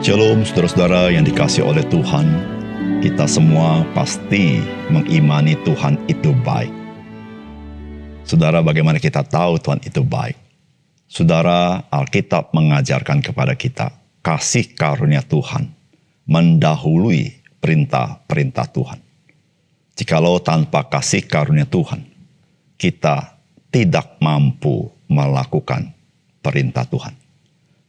Shalom saudara-saudara yang dikasihi oleh Tuhan. Kita semua pasti mengimani Tuhan itu baik. Saudara, bagaimana kita tahu Tuhan itu baik? Saudara, Alkitab mengajarkan kepada kita kasih karunia Tuhan mendahului perintah-perintah Tuhan. Jikalau tanpa kasih karunia Tuhan, kita tidak mampu melakukan perintah Tuhan.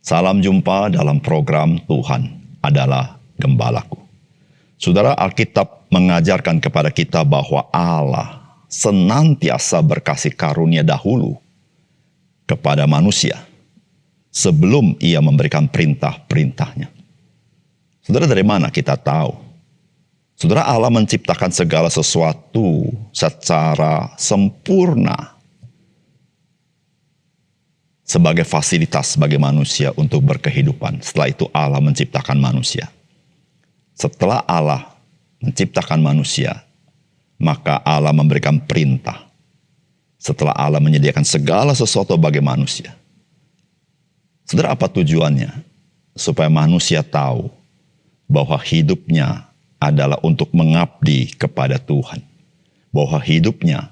Salam jumpa dalam program Tuhan adalah Gembalaku. Saudara, Alkitab mengajarkan kepada kita bahwa Allah senantiasa berkasih karunia dahulu kepada manusia sebelum ia memberikan perintah-perintahnya. Saudara, dari mana kita tahu? Saudara, Allah menciptakan segala sesuatu secara sempurna sebagai fasilitas bagi manusia untuk berkehidupan. Setelah itu Allah menciptakan manusia. Setelah Allah menciptakan manusia, maka Allah memberikan perintah. Setelah Allah menyediakan segala sesuatu bagi manusia. Saudara, apa tujuannya? Supaya manusia tahu bahwa hidupnya adalah untuk mengabdi kepada Tuhan. Bahwa hidupnya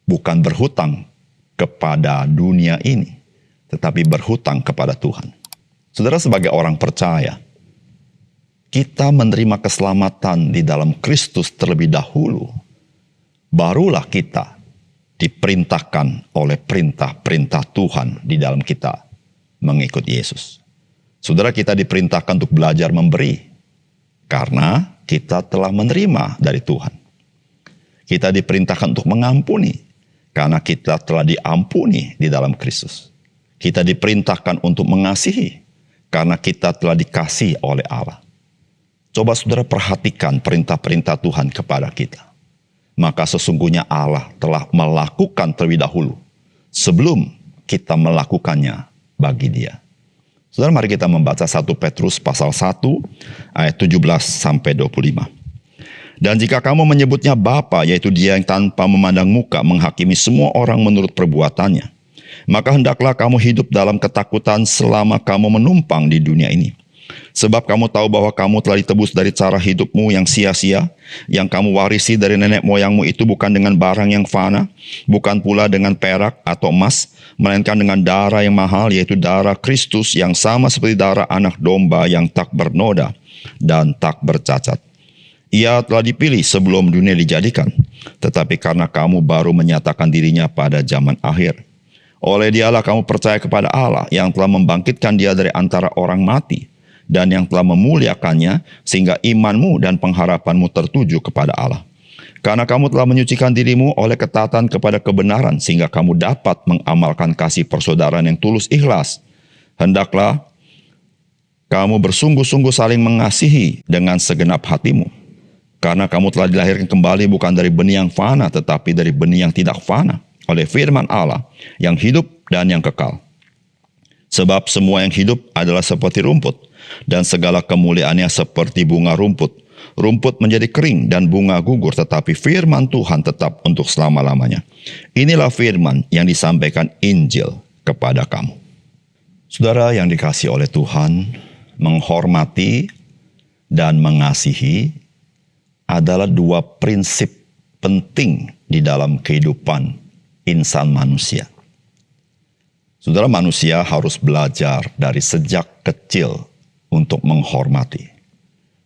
bukan berhutang kepada dunia ini, tetapi berhutang kepada Tuhan. Saudara, sebagai orang percaya, kita menerima keselamatan di dalam Kristus terlebih dahulu. Barulah kita diperintahkan oleh perintah-perintah Tuhan di dalam kita mengikut Yesus. Saudara, kita diperintahkan untuk belajar memberi, karena kita telah menerima dari Tuhan. Kita diperintahkan untuk mengampuni, karena kita telah diampuni di dalam Kristus. Kita diperintahkan untuk mengasihi, karena kita telah dikasihi oleh Allah. Coba saudara perhatikan perintah-perintah Tuhan kepada kita. Maka sesungguhnya Allah telah melakukan terlebih dahulu, sebelum kita melakukannya bagi Dia. Saudara, mari kita membaca 1 Petrus pasal 1 ayat 17-25. Dan jika kamu menyebutnya Bapa, yaitu Dia yang tanpa memandang muka menghakimi semua orang menurut perbuatannya, maka hendaklah kamu hidup dalam ketakutan selama kamu menumpang di dunia ini. Sebab kamu tahu bahwa kamu telah ditebus dari cara hidupmu yang sia-sia, yang kamu warisi dari nenek moyangmu itu bukan dengan barang yang fana, bukan pula dengan perak atau emas, melainkan dengan darah yang mahal, yaitu darah Kristus yang sama seperti darah anak domba yang tak bernoda dan tak bercacat. Ia telah dipilih sebelum dunia dijadikan, tetapi karena kamu baru menyatakan dirinya pada zaman akhir. Oleh Dialah kamu percaya kepada Allah yang telah membangkitkan Dia dari antara orang mati, dan yang telah memuliakannya sehingga imanmu dan pengharapanmu tertuju kepada Allah. Karena kamu telah menyucikan dirimu oleh ketaatan kepada kebenaran, sehingga kamu dapat mengamalkan kasih persaudaraan yang tulus ikhlas. Hendaklah kamu bersungguh-sungguh saling mengasihi dengan segenap hatimu. Karena kamu telah dilahirkan kembali bukan dari benih yang fana, tetapi dari benih yang tidak fana, oleh firman Allah yang hidup dan yang kekal. Sebab semua yang hidup adalah seperti rumput, dan segala kemuliaannya seperti bunga rumput. Rumput menjadi kering dan bunga gugur, tetapi firman Tuhan tetap untuk selama-lamanya. Inilah firman yang disampaikan Injil kepada kamu. Saudara yang dikasihi oleh Tuhan, menghormati dan mengasihi adalah dua prinsip penting di dalam kehidupan insan manusia. Saudara, manusia harus belajar dari sejak kecil untuk menghormati.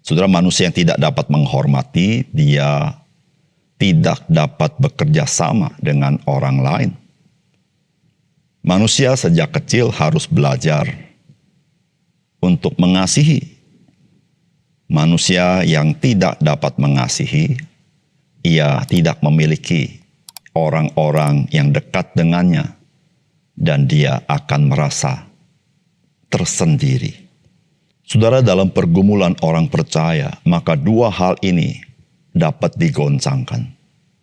Saudara, manusia yang tidak dapat menghormati, dia tidak dapat bekerja sama dengan orang lain. Manusia sejak kecil harus belajar untuk mengasihi. Manusia yang tidak dapat mengasihi, ia tidak memiliki orang-orang yang dekat dengannya, dan dia akan merasa tersendiri. Saudara, dalam pergumulan orang percaya, maka dua hal ini dapat digoncangkan,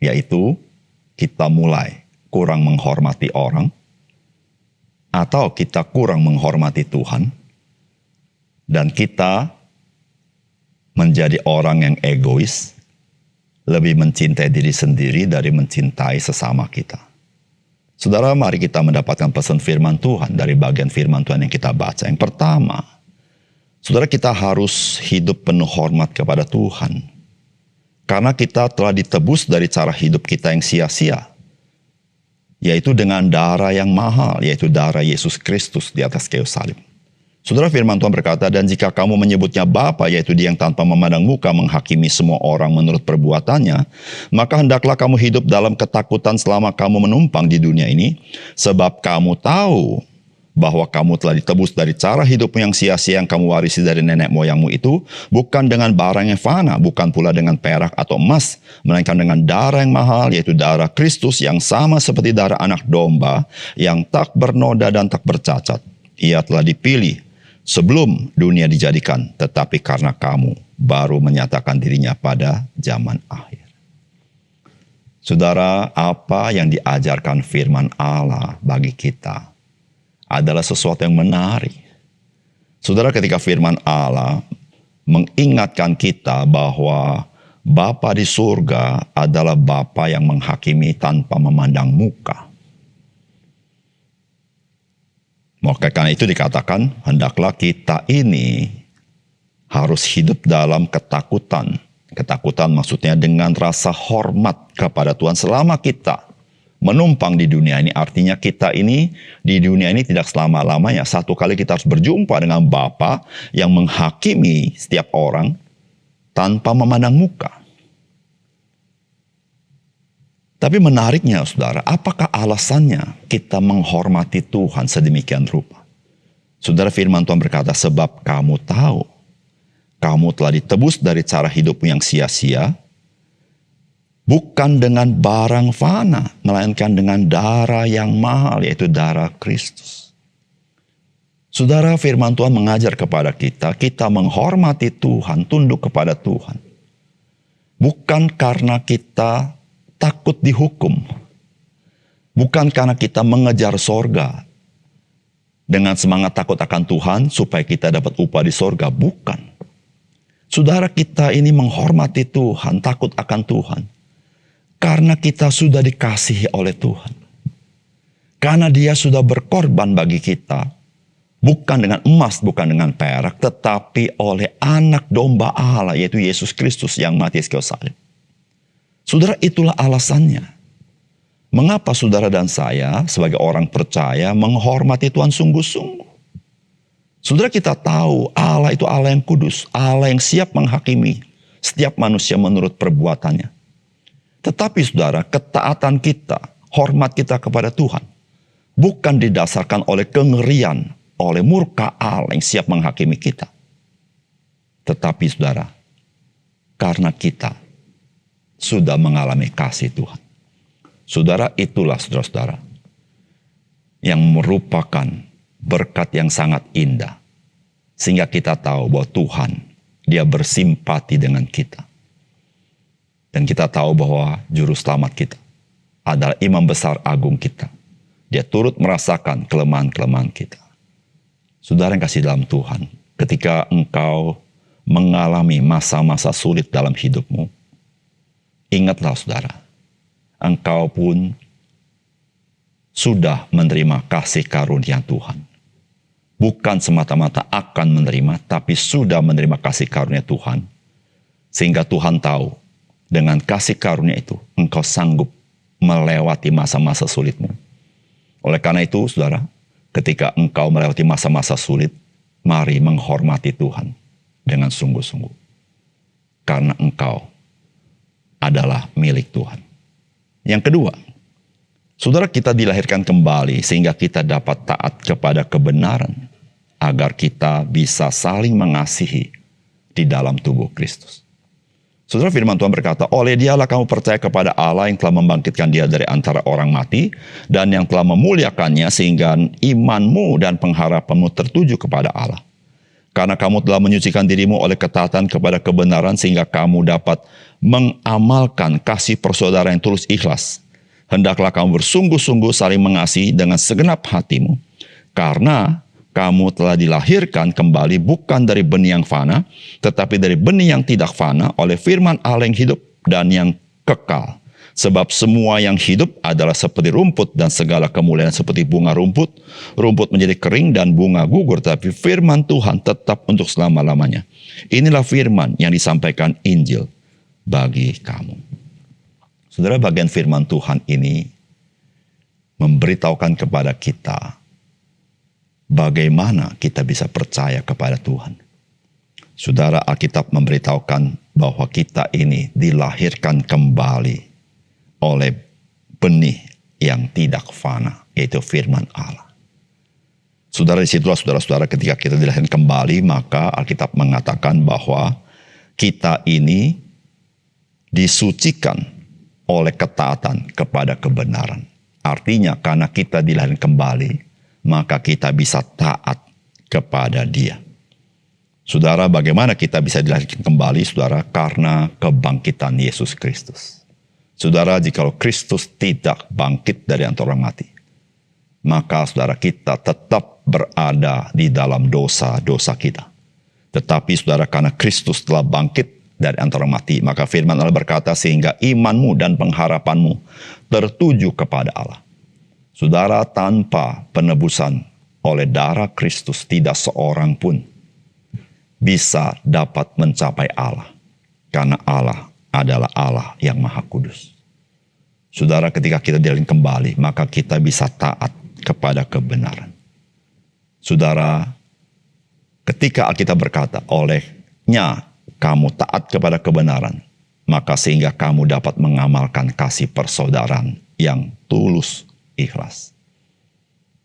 yaitu kita mulai kurang menghormati orang, atau kita kurang menghormati Tuhan, dan kita menjadi orang yang egois, lebih mencintai diri sendiri dari mencintai sesama kita. Saudara, mari kita mendapatkan pesan firman Tuhan dari bagian firman Tuhan yang kita baca. Yang pertama, Saudara, kita harus hidup penuh hormat kepada Tuhan. Karena kita telah ditebus dari cara hidup kita yang sia-sia. Yaitu dengan darah yang mahal, yaitu darah Yesus Kristus di atas kayu salib. Saudara, firman Tuhan berkata, dan jika kamu menyebutnya Bapa, yaitu Dia yang tanpa memandang muka menghakimi semua orang menurut perbuatannya, maka hendaklah kamu hidup dalam ketakutan selama kamu menumpang di dunia ini, sebab kamu tahu bahwa kamu telah ditebus dari cara hidupmu yang sia-sia yang kamu warisi dari nenek moyangmu itu, bukan dengan barang yang fana, bukan pula dengan perak atau emas, melainkan dengan darah yang mahal, yaitu darah Kristus yang sama seperti darah anak domba, yang tak bernoda dan tak bercacat. Ia telah dipilih sebelum dunia dijadikan, tetapi karena kamu baru menyatakan dirinya pada zaman akhir. Saudara, apa yang diajarkan firman Allah bagi kita adalah sesuatu yang menarik. Saudara, ketika firman Allah mengingatkan kita bahwa Bapa di surga adalah Bapa yang menghakimi tanpa memandang muka. Maka karena itu dikatakan, hendaklah kita ini harus hidup dalam ketakutan. Ketakutan maksudnya dengan rasa hormat kepada Tuhan selama kita menumpang di dunia ini. Artinya kita ini di dunia ini tidak selama-lamanya. Satu kali kita harus berjumpa dengan Bapa yang menghakimi setiap orang tanpa memandang muka. Tapi menariknya saudara, apakah alasannya kita menghormati Tuhan sedemikian rupa? Saudara, firman Tuhan berkata, sebab kamu tahu, kamu telah ditebus dari cara hidupmu yang sia-sia, bukan dengan barang fana, melainkan dengan darah yang mahal, yaitu darah Kristus. Saudara, firman Tuhan mengajar kepada kita, kita menghormati Tuhan, tunduk kepada Tuhan. Bukan karena kita takut dihukum. Bukan karena kita mengejar sorga dengan semangat takut akan Tuhan supaya kita dapat upah di sorga. Bukan. Saudara, kita ini menghormati Tuhan, takut akan Tuhan. Karena kita sudah dikasihi oleh Tuhan. Karena Dia sudah berkorban bagi kita. Bukan dengan emas, bukan dengan perak, tetapi oleh anak domba Allah, yaitu Yesus Kristus yang mati di kayu salib. Saudara, itulah alasannya. Mengapa saudara dan saya sebagai orang percaya menghormati Tuhan sungguh-sungguh? Saudara, kita tahu Allah itu Allah yang kudus, Allah yang siap menghakimi setiap manusia menurut perbuatannya. Tetapi saudara, ketaatan kita, hormat kita kepada Tuhan, bukan didasarkan oleh kengerian, oleh murka Allah yang siap menghakimi kita. Tetapi saudara, karena kita sudah mengalami kasih Tuhan. Saudara, itulah saudara-saudara yang merupakan berkat yang sangat indah. Sehingga kita tahu bahwa Tuhan, Dia bersimpati dengan kita. Dan kita tahu bahwa juru selamat kita adalah imam besar agung kita. Dia turut merasakan kelemahan-kelemahan kita. Saudara yang kasih dalam Tuhan, ketika engkau mengalami masa-masa sulit dalam hidupmu, ingatlah saudara, engkau pun sudah menerima kasih karunia Tuhan. Bukan semata-mata akan menerima, tapi sudah menerima kasih karunia Tuhan. Sehingga Tuhan tahu, dengan kasih karunia itu, engkau sanggup melewati masa-masa sulitmu. Oleh karena itu, saudara, ketika engkau melewati masa-masa sulit, mari menghormati Tuhan dengan sungguh-sungguh. Karena engkau adalah milik Tuhan. Yang kedua, saudara, kita dilahirkan kembali sehingga kita dapat taat kepada kebenaran agar kita bisa saling mengasihi di dalam tubuh Kristus. Saudara, firman Tuhan berkata, oleh Dialah kamu percaya kepada Allah yang telah membangkitkan Dia dari antara orang mati dan yang telah memuliakannya sehingga imanmu dan pengharapanmu tertuju kepada Allah. Karena kamu telah menyucikan dirimu oleh ketaatan kepada kebenaran sehingga kamu dapat mengamalkan kasih persaudaraan yang tulus ikhlas. Hendaklah kamu bersungguh-sungguh saling mengasihi dengan segenap hatimu. Karena kamu telah dilahirkan kembali bukan dari benih yang fana, tetapi dari benih yang tidak fana oleh firman Allah yang hidup dan yang kekal. Sebab semua yang hidup adalah seperti rumput dan segala kemuliaan seperti bunga rumput. Rumput menjadi kering dan bunga gugur, tapi firman Tuhan tetap untuk selama-lamanya. Inilah firman yang disampaikan Injil bagi kamu. Saudara, bagian firman Tuhan ini memberitahukan kepada kita bagaimana kita bisa percaya kepada Tuhan. Saudara, Alkitab memberitahukan bahwa kita ini dilahirkan kembali oleh benih yang tidak fana, yaitu firman Allah. Saudara, disitulah saudara-saudara ketika kita dilahirkan kembali, maka Alkitab mengatakan bahwa kita ini disucikan oleh ketaatan kepada kebenaran. Artinya karena kita dilahirkan kembali, maka kita bisa taat kepada Dia. Saudara, bagaimana kita bisa dilahirkan kembali, saudara? Karena kebangkitan Yesus Kristus. Saudara, jikalau Kristus tidak bangkit dari antara orang mati, maka saudara kita tetap berada di dalam dosa-dosa kita. Tetapi saudara, karena Kristus telah bangkit dari antara orang mati, maka firman Allah berkata, sehingga imanmu dan pengharapanmu tertuju kepada Allah. Saudara, tanpa penebusan oleh darah Kristus, tidak seorang pun bisa dapat mencapai Allah. Karena Allah adalah Allah yang Maha Kudus. Saudara, ketika kita dilahirkan kembali, maka kita bisa taat kepada kebenaran. Saudara, ketika Alkitab berkata, olehnya kamu taat kepada kebenaran, maka sehingga kamu dapat mengamalkan kasih persaudaraan yang tulus, ikhlas.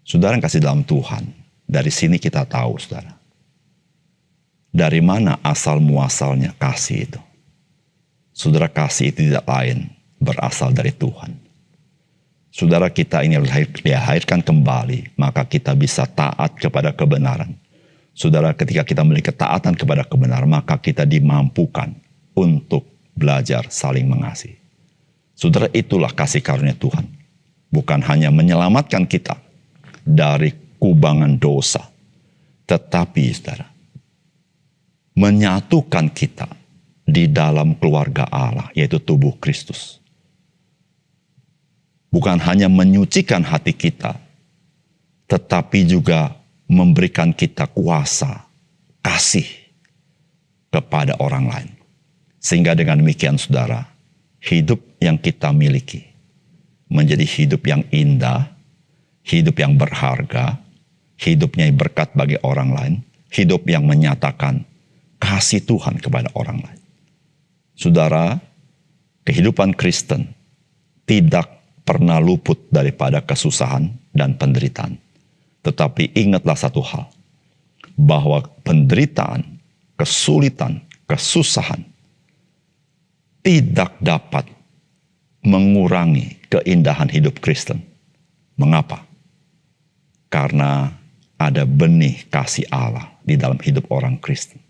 Saudara yang kasih dalam Tuhan, dari sini kita tahu, saudara, dari mana asal muasalnya kasih itu. Saudara, kasih itu tidak lain berasal dari Tuhan. Saudara, kita ini dilahirkan kembali, maka kita bisa taat kepada kebenaran. Saudara, ketika kita memiliki ketaatan kepada kebenaran, maka kita dimampukan untuk belajar saling mengasihi. Saudara, itulah kasih karunia Tuhan. Bukan hanya menyelamatkan kita dari kubangan dosa, tetapi saudara, menyatukan kita di dalam keluarga Allah, yaitu tubuh Kristus. Bukan hanya menyucikan hati kita, tetapi juga memberikan kita kuasa, kasih kepada orang lain. Sehingga dengan demikian saudara, hidup yang kita miliki menjadi hidup yang indah, hidup yang berharga, hidupnya berkat bagi orang lain, hidup yang menyatakan kasih Tuhan kepada orang lain. Saudara, kehidupan Kristen tidak pernah luput daripada kesusahan dan penderitaan. Tetapi ingatlah satu hal, bahwa penderitaan, kesulitan, kesusahan tidak dapat mengurangi keindahan hidup Kristen. Mengapa? Karena ada benih kasih Allah di dalam hidup orang Kristen.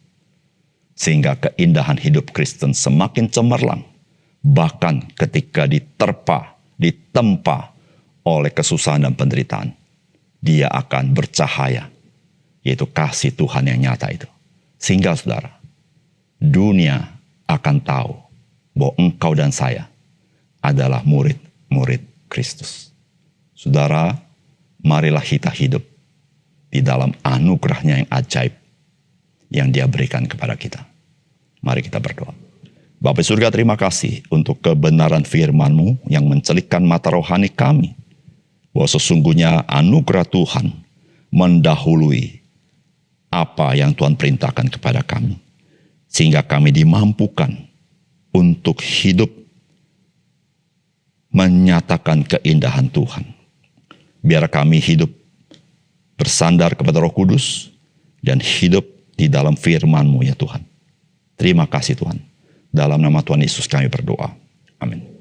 Sehingga keindahan hidup Kristen semakin cemerlang. Bahkan ketika ditempa oleh kesusahan dan penderitaan, dia akan bercahaya, yaitu kasih Tuhan yang nyata itu. Sehingga saudara, dunia akan tahu bahwa engkau dan saya adalah murid-murid Kristus. Saudara, marilah kita hidup di dalam anugerahnya yang ajaib yang Dia berikan kepada kita. Mari kita berdoa. Bapa di surga, terima kasih untuk kebenaran firman-Mu yang mencelikkan mata rohani kami, bahwa sesungguhnya anugerah Tuhan mendahului apa yang Tuhan perintahkan kepada kami, sehingga kami dimampukan untuk hidup menyatakan keindahan Tuhan. Biar kami hidup bersandar kepada Roh Kudus dan hidup di dalam firman-Mu ya Tuhan. Terima kasih Tuhan. Dalam nama Tuhan Yesus kami berdoa. Amin.